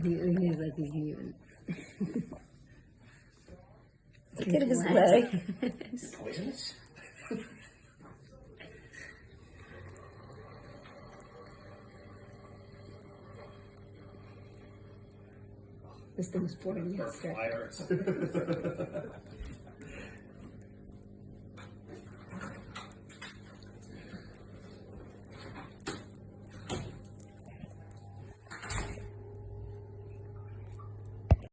He's like he's mute. Look at his leg. Is it poisonous? This thing was pouring yesterday. Fires.